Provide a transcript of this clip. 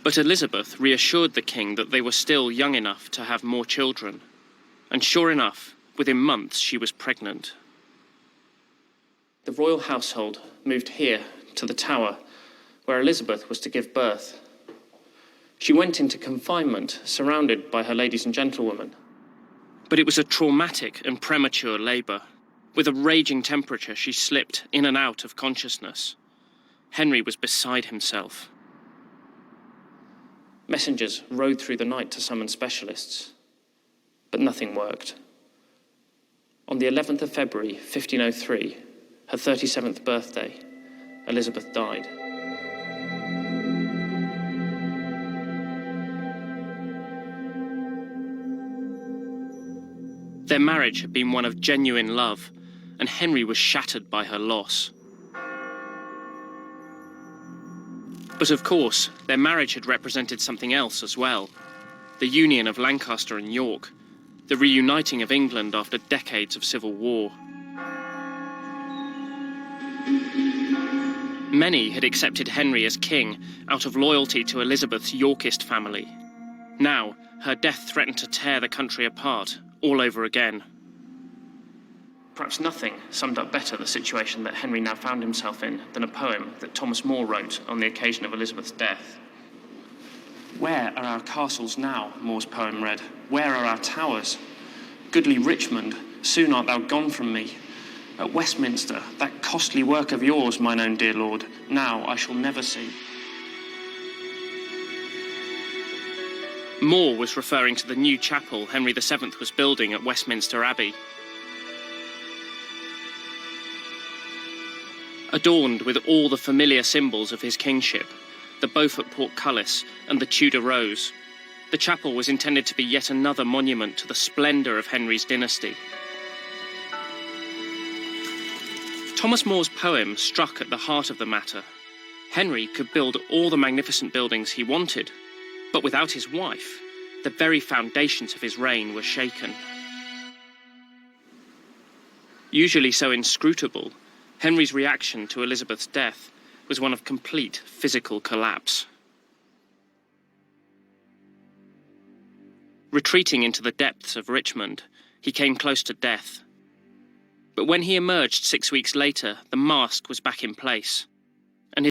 But Elizabeth reassured the king that they were still young enough to have more children. And sure enough, within months she was pregnant. The royal household moved here to the Tower, where Elizabeth was to give birth. She went into confinement, surrounded by her ladies and gentlewomen. But it was a traumatic and premature labour. With a raging temperature, she slipped in and out of consciousness. Henry was beside himself. Messengers rode through the night to summon specialists, but nothing worked. On the 11th of February, 1503, her 37th birthday, Elizabeth died. Their marriage had been one of genuine love, and Henry was shattered by her loss. But of course, their marriage had represented something else as well. The union of Lancaster and York, the reuniting of England after decades of civil war. Many had accepted Henry as king out of loyalty to Elizabeth's Yorkist family. Now, her death threatened to tear the country apart all over again. Perhaps nothing summed up better the situation that Henry now found himself in than a poem that Thomas More wrote on the occasion of Elizabeth's death. "Where are our castles now?" More's poem read. "Where are our towers? Goodly Richmond, soon art thou gone from me. At Westminster, that costly work of yours, mine own dear lord, now I shall never see." More was referring to the new chapel Henry VII was building at Westminster Abbey. Adorned with all the familiar symbols of his kingship, the Beaufort portcullis and the Tudor rose, the chapel was intended to be yet another monument to the splendour of Henry's dynasty. Thomas More's poem struck at the heart of the matter. Henry could build all the magnificent buildings he wanted, but without his wife, the very foundations of his reign were shaken. Usually so inscrutable, Henry's reaction to Elizabeth's death was one of complete physical collapse. Retreating into the depths of Richmond, he came close to death. But when he emerged 6 weeks later, the mask was back in place.